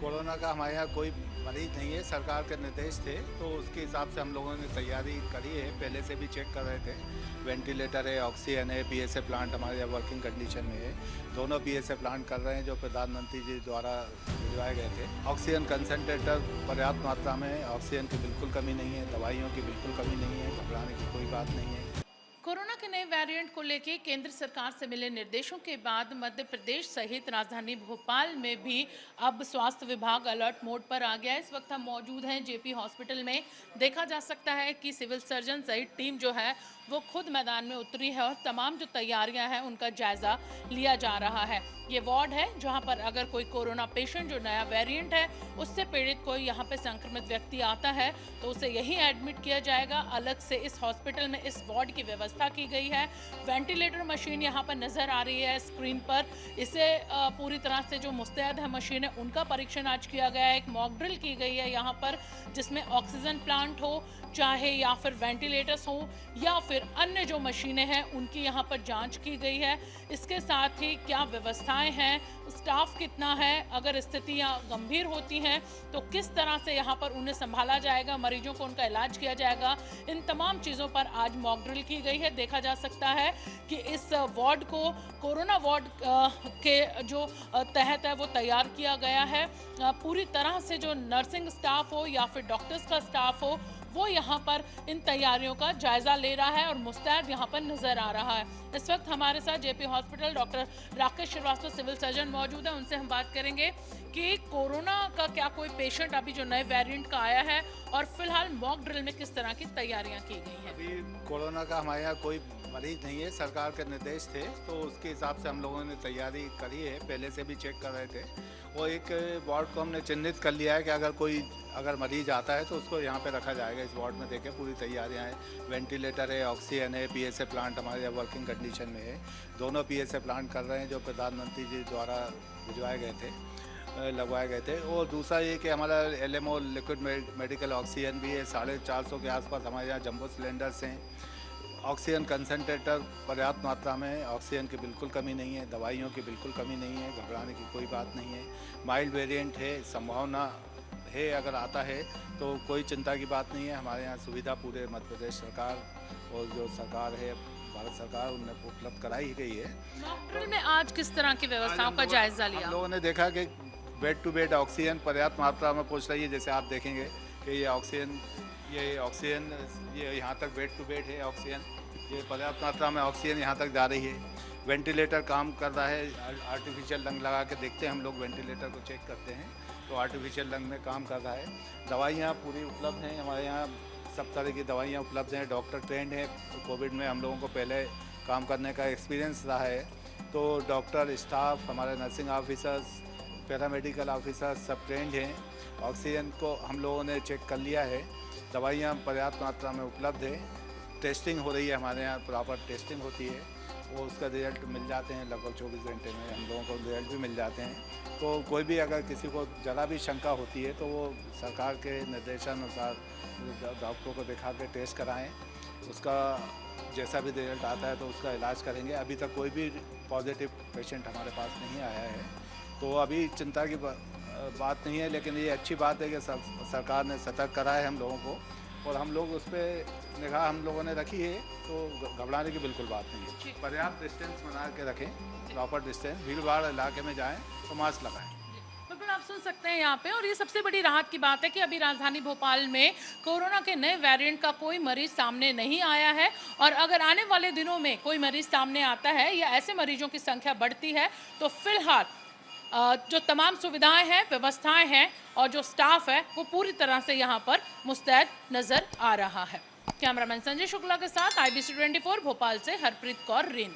Corona का हमारे यहाँ कोई मरीज नहीं है। सरकार के निर्देश थे तो उसके हिसाब से हम लोगों ने तैयारी करी है। पहले से भी चेक कर रहे थे। वेंटिलेटर है, ऑक्सीजन है, पीएसए प्लांट हमारे यहाँ वर्किंग कंडीशन में है। दोनों पीएसए प्लांट कर रहे हैं जो प्रधानमंत्री जी द्वारा भिजवाए गए थे। ऑक्सीजन कंसनट्रेटर पर्याप्त मात्रा में है। ऑक्सीजन की बिल्कुल कमी नहीं है, दवाइयों की बिल्कुल कमी नहीं है, घबराने की कोई बात नहीं है। कोरोना के नए वेरिएंट को लेकर केंद्र सरकार से मिले निर्देशों के बाद मध्य प्रदेश सहित राजधानी भोपाल में भी अब स्वास्थ्य विभाग अलर्ट मोड पर आ गया है। इस वक्त हम मौजूद हैं जेपी हॉस्पिटल में। देखा जा सकता है कि सिविल सर्जन सहित टीम जो है वो खुद मैदान में उतरी है और तमाम जो तैयारियां हैं उनका जायजा लिया जा रहा है। ये वार्ड है जहां पर अगर कोई कोरोना पेशेंट जो नया वेरिएंट है उससे पीड़ित कोई यहाँ पे संक्रमित व्यक्ति आता है तो उसे यहीं एडमिट किया जाएगा। अलग से इस हॉस्पिटल में इस वार्ड की व्यवस्था की गई है। वेंटिलेटर मशीन यहाँ पर नजर आ रही है स्क्रीन पर। इसे पूरी तरह से जो मुस्तैद है मशीन है उनका परीक्षण आज किया गया है। एक मॉक ड्रिल की गई है यहाँ पर जिसमें ऑक्सीजन प्लांट हो चाहे या फिर वेंटिलेटर्स हो या फिर अन्य जो मशीनें हैं उनकी यहाँ पर जांच की गई है। इसके साथ ही क्या व्यवस्थाएं हैं, स्टाफ कितना है, अगर स्थितियां गंभीर होती हैं तो किस तरह से यहाँ पर उन्हें संभाला जाएगा, मरीजों को उनका इलाज किया जाएगा, इन तमाम चीज़ों पर आज मॉक ड्रिल की गई है। देखा जा सकता है कि इस वार्ड को कोरोना वार्ड के जो तहत है वो तैयार किया गया है। पूरी तरह से जो नर्सिंग स्टाफ हो या फिर डॉक्टर्स का स्टाफ हो वो यहाँ पर इन तैयारियों का जायजा ले रहा है और मुस्तैद यहाँ पर नजर आ रहा है। इस वक्त हमारे साथ JP hospital doctor Rakesh Srivastava civil surgeon मौजूद है। उनसे हम बात करेंगे कि कोरोना का क्या कोई पेशेंट अभी जो नए वेरिएंट का आया है और फिलहाल मॉक ड्रिल में किस तरह की तैयारियां की गई हैं। अभी कोरोना का हमारे यहाँ कोई मरीज नहीं है। सरकार के निर्देश थे तो उसके हिसाब से हम लोगों ने तैयारी करी है। पहले से भी चेक कर रहे थे। वो एक वार्ड को हमने चिन्हित कर लिया है कि अगर मरीज आता है तो उसको यहाँ पे रखा जाएगा। इस वार्ड में देखें पूरी तैयारियां हैं। वेंटिलेटर है, ऑक्सीजन है, पीएसए प्लांट हमारे यहाँ वर्किंग कंडीशन में है। दोनों पीएसए प्लांट कर रहे हैं जो प्रधानमंत्री जी द्वारा भिजवाए गए थे, लगवाए गए थे। और दूसरा ये कि हमारा एलएमओ लिक्विड मेडिकल ऑक्सीजन भी है। 450 के आसपास हमारे यहाँ जंबो सिलेंडर्स हैं। ऑक्सीजन कंसनट्रेटर पर्याप्त मात्रा में है। ऑक्सीजन की बिल्कुल कमी नहीं है, दवाइयों की बिल्कुल कमी नहीं है, घबराने की कोई बात नहीं है। माइल्ड वेरिएंट है, संभावना है अगर आता है तो कोई चिंता की बात नहीं है। हमारे यहाँ सुविधा पूरे मध्य प्रदेश सरकार और जो सरकार है भारत सरकार उन्हें उपलब्ध कराई गई है। मॉक में आज किस तरह की व्यवस्थाओं का जायजा लिया? हम लोगों ने देखा कि बेड टू बेड ऑक्सीजन पर्याप्त मात्रा में पहुँच रही है। जैसे आप देखेंगे कि ये ऑक्सीजन ये यहाँ तक बेड टू बेड है। ऑक्सीजन ये पर्याप्त मात्रा में ऑक्सीजन यहाँ तक जा रही है। वेंटिलेटर काम कर रहा है। आर्टिफिशियल लंग लगा के देखते हैं हम लोग, वेंटिलेटर को चेक करते हैं तो आर्टिफिशियल लंग में काम कर रहा है। दवाइयाँ पूरी उपलब्ध हैं हमारे यहाँ, सब तरह की दवाइयाँ उपलब्ध हैं। डॉक्टर ट्रेंड है। कोविड में हम लोगों को पहले काम करने का एक्सपीरियंस रहा है तो डॉक्टर स्टाफ हमारे नर्सिंग ऑफिसर्स पैरामेडिकल ऑफिसर्स सब ट्रेंड हैं। ऑक्सीजन को हम लोगों ने चेक कर लिया है। दवाइयाँ पर्याप्त मात्रा में उपलब्ध है। टेस्टिंग हो रही है हमारे यहाँ, प्रॉपर टेस्टिंग होती है। वो उसका रिजल्ट मिल जाते हैं लगभग 24 घंटे में हम लोगों को रिजल्ट भी मिल जाते हैं। तो कोई भी अगर किसी को ज़रा भी शंका होती है तो वो सरकार के निर्देशानुसार डॉक्टर को दिखा के टेस्ट कराएं। उसका जैसा भी रिजल्ट आता है तो उसका इलाज करेंगे। अभी तक कोई भी पॉजिटिव पेशेंट हमारे पास नहीं आया है तो अभी चिंता की बात नहीं है। लेकिन ये अच्छी बात है कि सरकार ने सतर्क करा है हम लोगों को और हम लोग उस पर निगाह हम लोगों ने रखी है तो घबराने की बिल्कुल बात नहीं है। पर्याप्त डिस्टेंस बना के रखें, प्रॉपर डिस्टेंस। भीड़ भाड़ इलाके में जाएं तो मास्क लगाएं। बिल्कुल आप सुन सकते हैं यहाँ पे। और ये सबसे बड़ी राहत की बात है कि अभी राजधानी भोपाल में कोरोना के नए वेरिएंट का कोई मरीज सामने नहीं आया है और अगर आने वाले दिनों में कोई मरीज सामने आता है या ऐसे मरीजों की संख्या बढ़ती है तो फिलहाल जो तमाम सुविधाएं हैं, व्यवस्थाएं हैं और जो स्टाफ है वो पूरी तरह से यहाँ पर मुस्तैद नजर आ रहा है। कैमरामैन संजय शुक्ला के साथ IBC 24 भोपाल से हरप्रीत कौर, रीन।